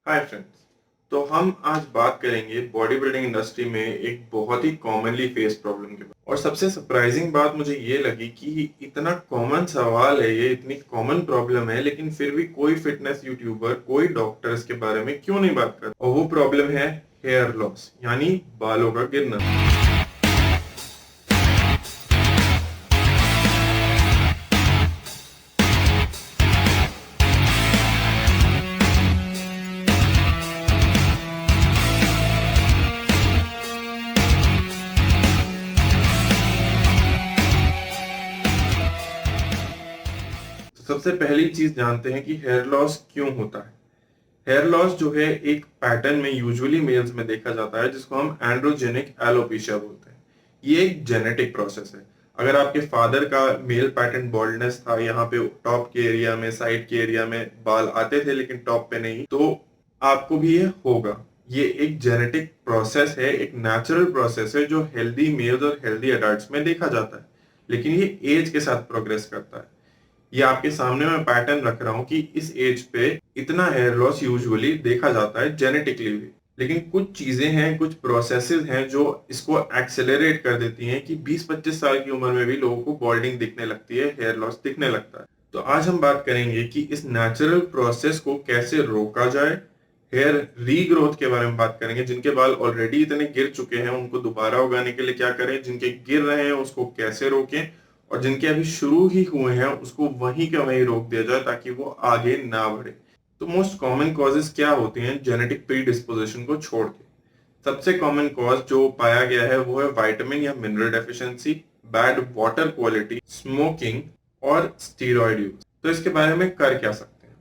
Hi friends. तो हम आज बात करेंगे बॉडी बिल्डिंग इंडस्ट्री में एक बहुत ही कॉमनली फेस प्रॉब्लम के बारे में। और सबसे सरप्राइजिंग बात मुझे ये लगी कि इतना कॉमन सवाल है, ये इतनी कॉमन प्रॉब्लम है, लेकिन फिर भी कोई फिटनेस यूट्यूबर, कोई डॉक्टर इसके बारे में क्यों नहीं बात करता। और वो प्रॉब्लम है हेयर लॉस, यानी बालों का गिरना। तो सबसे पहली चीज जानते हैं कि हेयर लॉस क्यों होता है। हेयर लॉस जो है एक पैटर्न में यूजुअली मेल्स में देखा जाता है, जिसको हम एंड्रोजेनिक एलोपेशिया बोलते हैं। ये एक जेनेटिक प्रोसेस है। अगर आपके फादर का मेल पैटर्न बॉल्डनेस था, यहाँ पे टॉप के एरिया में, साइड के एरिया में बाल आते थे लेकिन टॉप पे नहीं, तो आपको भी ये होगा। ये एक जेनेटिक प्रोसेस है, एक नेचुरल प्रोसेस है जो हेल्दी मेल्स और हेल्दी अडल्ट्स में देखा जाता है, लेकिन ये एज के साथ प्रोग्रेस करता है। ये आपके सामने मैं पैटर्न रख रहा हूं कि इस एज पे इतना हेयर लॉस यूजुअली देखा जाता है जेनेटिकली भी। लेकिन कुछ चीजें हैं, कुछ प्रोसेसेस हैं जो इसको एक्सेलरेट कर देती हैं कि 20-25 साल की उम्र में भी लोगों को बॉल्डिंग दिखने लगती है, हेयर लॉस दिखने लगता है। तो आज हम बात करेंगे कि इस नेचुरल प्रोसेस को कैसे रोका जाए। हेयर रीग्रोथ के बारे में बात करेंगे। जिनके बाल ऑलरेडी इतने गिर चुके हैं उनको दोबारा उगाने के लिए क्या करें, जिनके गिर रहे हैं उसको कैसे रोकें, और जिनके अभी शुरू ही हुए हैं उसको वहीं के वहीं रोक दिया जाए ताकि वो आगे ना बढ़े। तो मोस्ट कॉमन कॉजेज क्या होते हैं जेनेटिक प्री डिस्पोजिशन को छोड़ के? सबसे कॉमन कॉज जो पाया गया है वो है विटामिन या mineral deficiency, bad water quality, smoking और स्टीरॉयड यूज। तो इसके बारे में कर क्या सकते हैं,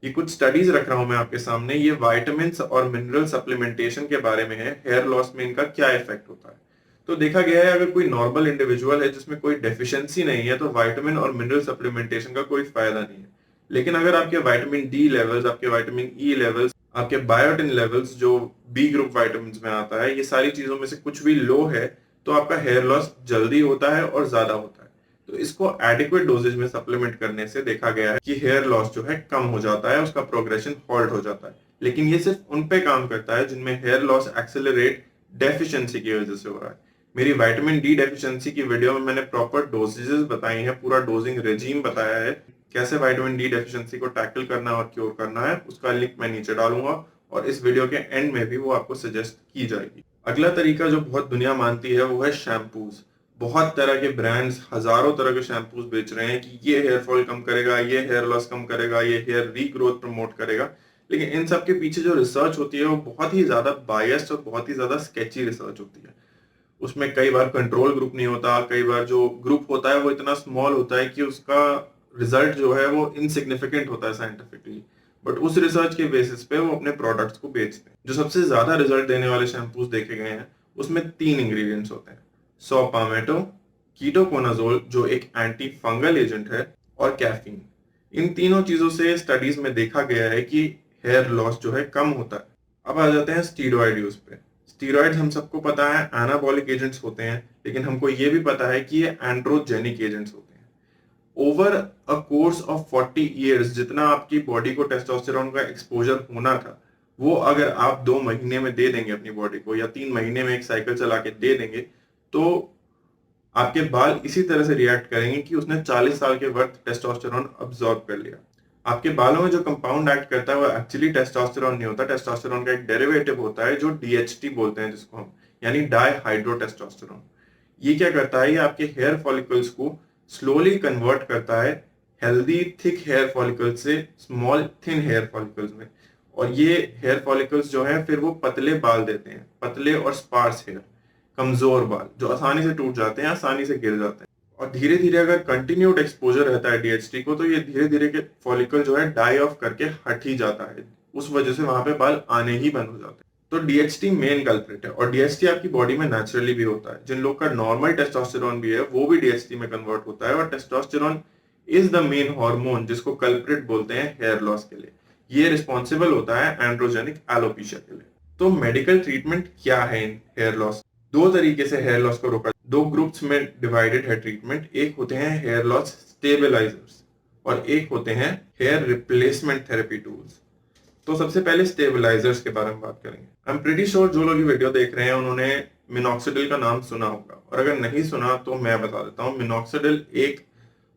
ये कुछ स्टडीज रख रहा हूं मैं आपके सामने। ये विटामिन और मिनरल सप्लीमेंटेशन के बारे में है, हेयर लॉस में इनका क्या इफेक्ट होता है। तो देखा गया है अगर कोई नॉर्मल इंडिविजुअल है जिसमें कोई डेफिशिएंसी नहीं है तो विटामिन और मिनरल सप्लीमेंटेशन का कोई फायदा नहीं है। लेकिन अगर आपके विटामिन डी लेवल्स, आपके विटामिन ई लेवल्स, आपके बायोटिन लेवल्स जो बी ग्रुप विटामिन में आता है, ये सारी चीजों में से कुछ भी लो है तो आपका हेयर लॉस जल्दी होता है और ज्यादा होता है। तो इसको एडिक्वेट डोजेज में सप्लीमेंट करने से देखा गया है कि हेयर लॉस जो है कम हो जाता है, उसका प्रोग्रेशन हॉल्ट हो जाता है। लेकिन ये सिर्फ उन पे काम करता है जिनमें हेयर लॉस एक्सेलरेट डेफिशिएंसी की वजह से हो रहा है। मेरी विटामिन डी डेफिशिएंसी की वीडियो में मैंने प्रॉपर डोजेजेस बताई हैं, पूरा डोजिंग रेजीम बताया है, कैसे विटामिन डी डेफिशिएंसी को टैकल करना है और क्योर करना है। उसका लिंक मैं नीचे डालूंगा और इस वीडियो के एंड में भी वो आपको सजेस्ट की जाएगी। अगला तरीका जो बहुत दुनिया मानती है वो है शैम्पूज। बहुत तरह के ब्रांड्स हजारों तरह के शैम्पूज बेच रहे हैं कि ये हेयर फॉल कम करेगा, ये हेयर लॉस कम करेगा, ये हेयर रीग्रोथ प्रमोट करेगा। लेकिन इन सब के पीछे जो रिसर्च होती है वो बहुत ही ज्यादा बायस्ड और बहुत ही ज्यादा स्केची रिसर्च होती है। उसमें कई बार कंट्रोल ग्रुप नहीं होता, कई बार जो ग्रुप होता है वो इतना स्मॉल होता है कि उसका रिजल्ट जो है वो इनसिग्निफिकेंट होता है साइंटिफिकली। बट उस रिसर्च के बेसिस पे वो अपने प्रोडक्ट्स को बेचते हैं। जो सबसे ज्यादा रिजल्ट देने वाले शैम्पूज देखे गए हैं उसमें 3 इंग्रेडिएंट्स होते हैं: सॉ पामेटो, कीटोकोनाजोल जो एक एंटी फंगल एजेंट है, और कैफीन। इन तीनों चीजों से स्टडीज में देखा गया है कि हेयर लॉस जो है कम होता है। अब आ जाते हैं स्टीरॉयड यूज पे। स्टीरॉयड्स हम सबको पता है एनाबॉलिक एजेंट्स होते हैं, लेकिन हमको ये भी पता है कि ये एंड्रोजेनिक एजेंट्स होते हैं। Over a course of 40 years जितना आपकी बॉडी को टेस्टोस्टेरोन का एक्सपोजर होना था, वो अगर आप 2 महीने में दे देंगे अपनी बॉडी को, या 3 महीने में एक साइकिल चला के दे देंगे, तो आपके बाल इसी तरह से रिएक्ट करेंगे कि उसने 40 साल के वक्त टेस्टोस्टेरोन अब्सॉर्ब कर लिया। आपके बालों में जो कंपाउंड एक्ट करता है वो एक्चुअली टेस्टोस्टेरोन नहीं होता, टेस्टोस्टेरोन का एक डेरिवेटिव होता है जो डीएचटी बोलते हैं जिसको हम, यानी डाई हाइड्रोटेस्टोस्टेरोन। ये क्या करता है, ये आपके हेयर फॉलिकल्स को स्लोली कन्वर्ट करता है हेल्दी थिक हेयर फॉलिकल्स से स्मॉल थिन हेयर फॉलिकल्स में। और ये हेयर फॉलिकल्स जो है फिर वो पतले बाल देते हैं, पतले और स्पार्स हेयर, कमजोर बाल जो आसानी से टूट जाते हैं, आसानी से गिर जाते हैं। और धीरे धीरे अगर कंटिन्यूड एक्सपोजर रहता है डीएचटी को, तो ये धीरे धीरे के फॉलिकल जो है डाई ऑफ करके हट ही जाता है। उस वजह से वहां पे बाल आने ही बंद हो जाते हैं। तो डीएचटी मेन कल्प्रिट है, और डीएचटी आपकी बॉडी में नेचुरली भी होता है। जिन लोग का नॉर्मल टेस्टोस्टेरोन भी है वो भी डीएचटी में कन्वर्ट होता है, और testosterone is the main hormone जिसको कल्प्रिट बोलते हैं हेयर लॉस के लिए। ये रिस्पॉन्सिबल होता है एंड्रोजेनिक एलोपेशिया के लिए। तो मेडिकल ट्रीटमेंट क्या है इन हेयर लॉस? 2 तरीके से हेयर लॉस को रोका, 2 ग्रुप्स में डिवाइडेड है ट्रीटमेंट। एक होते हैं हेयर लॉस स्टेबलाइजर्स और एक होते हैं हेयर रिप्लेसमेंट थेरेपी टूल्स। तो सबसे पहले स्टेबलाइजर्स के बारे में बात करेंगे। आई एम प्रीटी श्योर जो लोग ये वीडियो देख रहे हैं उन्होंने मिनॉक्सिडिल का नाम सुना होगा, और अगर नहीं सुना तो मैं बता देता हूँ। मिनॉक्सिडिल एक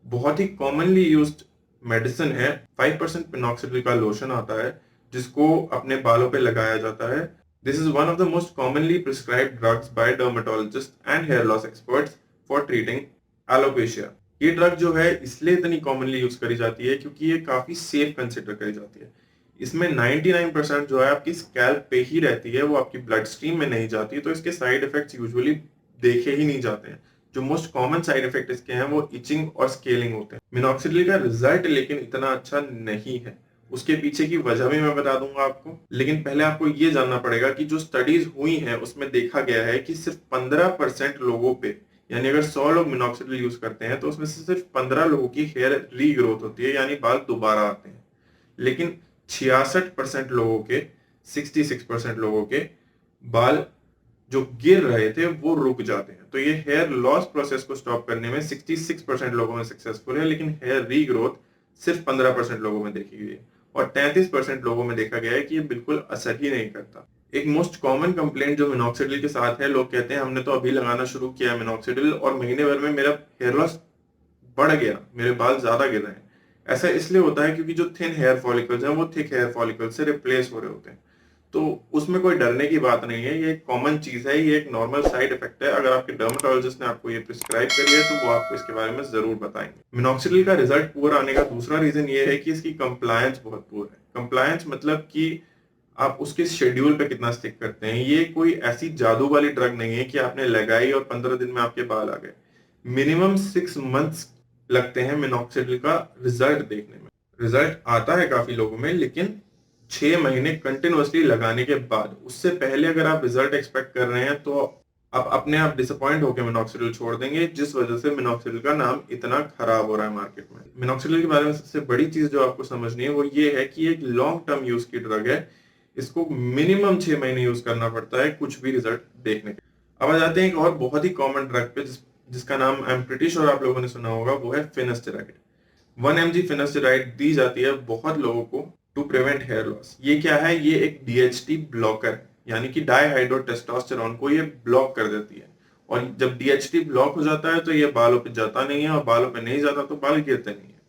बहुत ही कॉमनली यूज्ड मेडिसिन है। 5% मिनॉक्सिडिल का लोशन आता है जिसको अपने बालों पे लगाया जाता है। This is one of the most commonly prescribed drugs by dermatologist and hair loss experts for treating alopecia. ये ड्रग जो है इसलिए इतनी कॉमनली यूज करी जाती है क्योंकि ये काफी सेफ कंसिडर करी जाती है। इसमें 99% जो है आपकी स्कैल्प पे ही रहती है, वो आपकी ब्लड स्ट्रीम में नहीं जाती, तो इसके साइड इफेक्ट्स यूजुअली देखे ही नहीं जाते हैं। जो मोस्ट कॉमन साइड इफेक्ट इसके हैं वो इचिंग और स्केलिंग होते हैं। मिनॉक्सिडिल का रिजल्ट लेकिन इतना अच्छा नहीं है, उसके पीछे की वजह भी मैं बता दूंगा आपको। लेकिन पहले आपको ये जानना पड़ेगा कि जो स्टडीज हुई हैं उसमें देखा गया है कि सिर्फ 15% लोगों पे, यानी अगर 100 लोग मिनॉक्सिडिल यूज करते हैं तो उसमें से सिर्फ 15 लोगों की हेयर रीग्रोथ होती है, यानी बाल दोबारा आते हैं। लेकिन 66% लोगों के 66% लोगों के बाल जो गिर रहे थे वो रुक जाते हैं। तो ये हेयर लॉस प्रोसेस को स्टॉप करने में 66% लोगों में सक्सेसफुल है, लेकिन हेयर रीग्रोथ सिर्फ 15% लोगों में देखी गई है, और 33% लोगों में देखा गया है कि ये बिल्कुल असर ही नहीं करता। एक मोस्ट कॉमन कंप्लेंट जो मिनॉक्सिडिल के साथ है, लोग कहते हैं हमने तो अभी लगाना शुरू किया मिनॉक्सिडिल और महीने भर में मेरा हेयर लॉस बढ़ गया, मेरे बाल ज्यादा गिर रहे हैं। ऐसा इसलिए होता है क्योंकि जो थिन हेयर फॉलिकल्स हैं वो थिक हेयर फॉलिकल्स से रिप्लेस हो रहे होते हैं। तो उसमें कोई डरने की बात नहीं है, ये एक कॉमन चीज है, ये एक नॉर्मल साइड इफेक्ट है। अगर आपके डर्मेटोलॉजिस्ट ने आपको ये प्रिस्क्राइब करी है तो वो आपको इसके बारे में जरूर बताएंगे। मिनॉक्सिडिल का रिजल्ट पुअर आने का दूसरा रीजन ये है कि इसकी कंप्लायंस बहुत पुअर है। कंप्लायंस मतलब कि आप उसके शेड्यूल पे कितना स्टिक करते हैं। ये कोई ऐसी जादू वाली ड्रग नहीं है कि आपने लगाई और 15 दिन में आपके बाल आ गए। मिनिमम 6 मंथ्स लगते हैं मिनॉक्सिडिल का रिजल्ट देखने में। रिजल्ट आता है काफी लोगों में, लेकिन 6 महीने कंटिन्यूअसली लगाने के बाद। उससे पहले अगर आप रिजल्ट एक्सपेक्ट कर रहे हैं तो आप अपने आप डिसअपॉइंट होकर मिनॉक्सिडिल छोड़ देंगे, जिस वजह से मिनॉक्सिडिल का नाम इतना खराब हो रहा है मार्केट में। मिनॉक्सिडिल के बारे में सबसे बड़ी चीज जो आपको समझनी है वो ये है कि एक लॉन्ग टर्म यूज की ड्रग है। इसको मिनिमम 6 महीने यूज करना पड़ता है कुछ भी रिजल्ट देखने के। अब आ जाते हैं एक और बहुत ही कॉमन ड्रग पे जिसका नाम आई एम प्रीटी श्योर आप लोगों ने सुना होगा, वो है फिनेस्टेराइड। 1 mg फिनेस्टेराइड दी जाती है बहुत लोगों को टू प्रिवेंट हेयर लॉस। ये क्या है? ये एक DHT ब्लॉकर है, यानी कि डाईहाइड्रोटेस्टोस्टेरोन को ये ब्लॉक कर देती है। और जब DHT ब्लॉक हो जाता है तो ये बालों पे जाता नहीं है, और बालों पे नहीं जाता तो बाल गिरते नहीं है।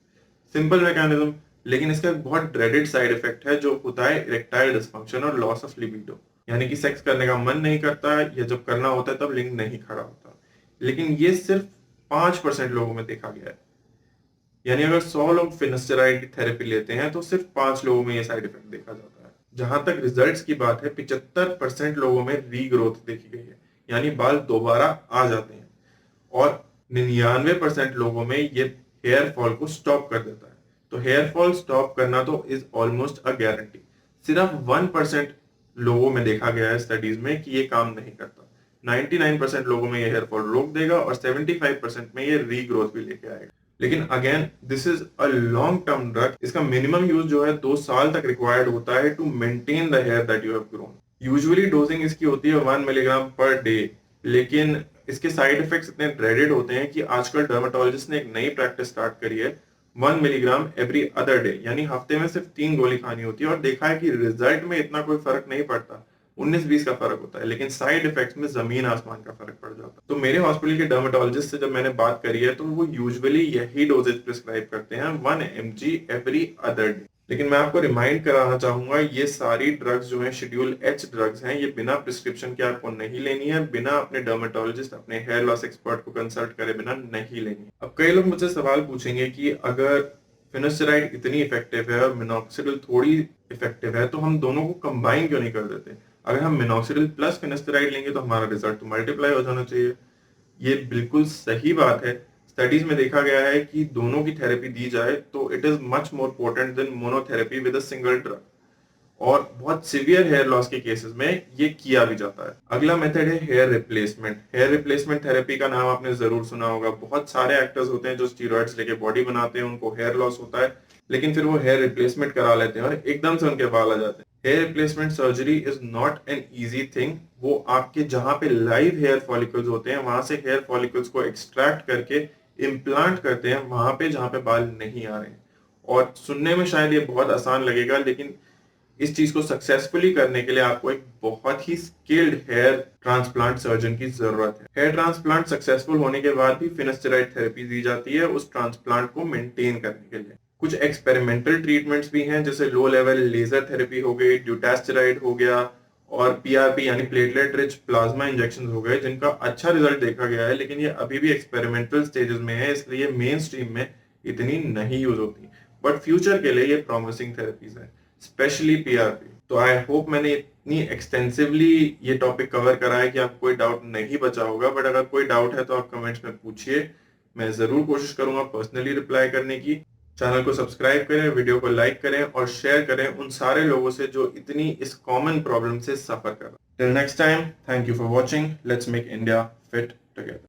सिंपल मैकेनिज्म, लेकिन इसका एक बहुत ड्रेडेड साइड इफेक्ट है जो होता है इरेक्टाइल डिस्फंक्शन और लॉस ऑफ लिबिडो, यानी कि सेक्स करने का मन नहीं करता है, या जब करना होता है तब लिंग नहीं खड़ा होता। लेकिन ये सिर्फ 5% लोगों में देखा गया है, यानी अगर 100 लोग फिनेस्टेराइड की थेरेपी लेते हैं तो सिर्फ 5 लोगों में ये साइड इफेक्ट देखा जाता है। जहां तक रिजल्ट्स की बात है, 75% लोगों में रीग्रोथ देखी गई है, यानी बाल दोबारा आ जाते हैं, और 99% लोगों में ये हेयर फॉल को स्टॉप कर देता है। तो हेयर फॉल स्टॉप करना तो इज ऑलमोस्ट अ गारंटी। सिर्फ 1% लोगों में देखा गया है स्टडीज में कि ये काम नहीं करता। 99% लोगों में ये हेयर फॉल रोक देगा, और 75% में ये रीग्रोथ भी लेके आएगा। लेकिन again this is a long term drug. इसका मिनिमम यूज जो है 2 साल तक रिक्वायर्ड होता है to maintain the hair that you have grown. Usually dosing इसकी होती है 1 मिलीग्राम पर डे, लेकिन इसके साइड इफेक्ट्स इतने ड्रेडेड होते हैं कि आजकल डर्मेटोलॉजिस्ट ने एक नई प्रैक्टिस स्टार्ट करी है, 1 मिलीग्राम एवरी अदर डे, यानी हफ्ते में सिर्फ 3 गोली खानी होती है। और देखा है कि रिजल्ट में इतना कोई फर्क नहीं पड़ता, 19-20 का फर्क होता है, लेकिन साइड इफेक्ट्स में जमीन आसमान का फर्क पड़ जाता है। तो मेरे हॉस्पिटल के डर्मेटोलॉजिस्ट से जब मैंने बात करी है तो वो यूजुअली यही डोजेज प्रिस्क्राइब करते हैं, 1 mg एवरी अदर डे। लेकिन मैं आपको रिमाइंड कराना चाहूंगा, ये सारी ड्रग्स जो हैं शेड्यूल H ड्रग्स हैं, ये बिना प्रिस्क्रिप्शन के आपको नहीं लेनी है, बिना अपने डर्मेटोलॉजिस्ट, अपने हेयर लॉस एक्सपर्ट को कंसल्ट करे बिना नहीं लेनी है। अब कई लोग मुझसे सवाल पूछेंगे कि अगर फिनेस्टेराइड इतनी इफेक्टिव है और मिनॉक्सिडिल थोड़ी इफेक्टिव है तो हम दोनों को कंबाइन क्यों नहीं कर देते? अगर हम मिनॉक्सिडिल प्लस फिनेस्टेराइड लेंगे तो हमारा रिजल्ट तो मल्टीप्लाई हो जाना चाहिए। ये बिल्कुल सही बात है। स्टडीज में देखा गया है कि दोनों की थेरेपी दी जाए तो it is much more potent then monotherapy with a single drug, और बहुत सीवियर हेयर लॉस के केसेस में ये किया भी जाता है। अगला मेथड है hair replacement. Hair replacement therapy का नाम आपने जरूर सुना होगा। बहुत सारे एक्टर्स होते हैं जो स्टीरॉइड्स लेके बॉडी बनाते हैं, उनको हेयर लॉस होता है, लेकिन फिर वो हेयर रिप्लेसमेंट करा लेते हैं और एकदम से उनके बाल आ जाते हैं। Hair replacement surgery is not an easy thing. वो आपके जहां पे लाइव हेयर फॉलिकल्स होते हैं वहां से हेयर फॉलिकल्स को एक्सट्रैक्ट करके इम्प्लांट करते हैं वहां पे जहां पे बाल नहीं आ रहे हैं। और सुनने में शायद ये बहुत आसान लगेगा, लेकिन इस चीज को सक्सेसफुली करने के लिए आपको एक बहुत ही स्किल्ड हेयर ट्रांसप्लांट सर्जन की जरूरत है। हेयर ट्रांसप्लांट सक्सेसफुल होने के बाद भी फिनास्टेरॉइड थेरेपी दी जाती है उस ट्रांसप्लांट को मेंटेन करने के लिए। कुछ एक्सपेरिमेंटल ट्रीटमेंट्स भी हैं, जैसे लो लेवल लेजर थेरेपी हो गई, ड्यूटास्टेरॉइड हो गया, और पीआरपी यानी प्लेटलेट रिच प्लाज्मा इंजेक्शन हो गए, जिनका अच्छा रिजल्ट देखा गया है, लेकिन ये अभी भी एक्सपेरिमेंटल स्टेजेस में है, इसलिए मेन स्ट्रीम में इतनी नहीं यूज होती। बट फ्यूचर के लिए ये प्रॉमिसिंग थेरेपीज है, स्पेशली पीआरपी। तो आई होप मैंने इतनी एक्सटेंसिवली ये टॉपिक कवर करा है कि आपको कोई डाउट नहीं बचा होगा। बट अगर कोई डाउट है तो आप कमेंट्स में पूछिए, मैं जरूर कोशिश करूंगा पर्सनली रिप्लाई करने की। चैनल को सब्सक्राइब करें, वीडियो को लाइक करें और शेयर करें उन सारे लोगों से जो इतनी इस कॉमन प्रॉब्लम से सफर कर रहे हैं। Till next time, thank you for watching. Let's make India fit together.